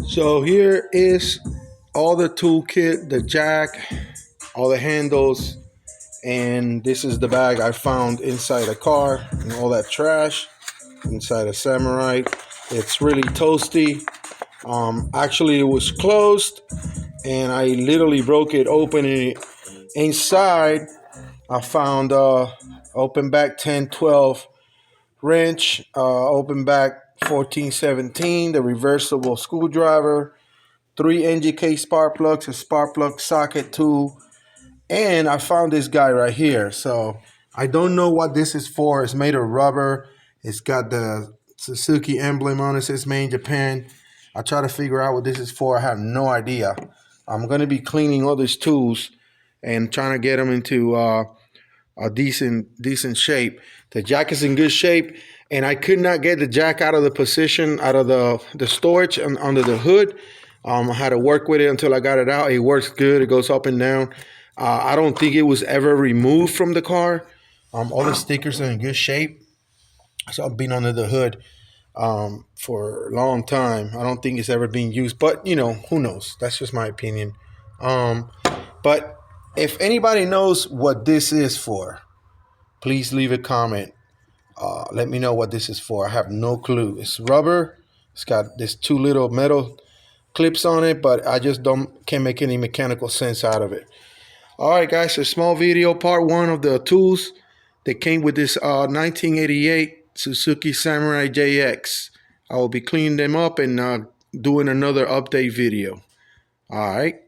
So here is all the toolkit, the jack, all the handles, and this is the bag I found inside the car and all that trash inside a Samurai. It's really toasty. Actually, it was closed, and I literally broke it open. And inside, I found open back 1012 wrench, open back 1417, the reversible screwdriver, three NGK spark plugs, a spark plug socket tool, and I found this guy right here. So I don't know what this is for. It's made of rubber. It's got the Suzuki emblem on it. It says made in Japan. I try to figure out what this is for. I have no idea. I'm going to be cleaning all these tools and trying to get them into a decent shape. The jack is in good shape, and I could not get the jack out of the position, out of the storage under the hood. I had to work with it until I got it out. It works good. It goes up and down. I don't think it was ever removed from the car. All the stickers are in good shape. So I've been under the hood for a long time. I don't think it's ever been used, but who knows? That's just my opinion. But if anybody knows what this is for, please leave a comment. Let me know what this is for. I have no clue. It's rubber. It's got this two little metal clips on it, but I just can't make any mechanical sense out of it. All right, guys, a small video, part one of the tools that came with this 1988 Suzuki Samurai JX. I will be cleaning them up and doing another update video. All right.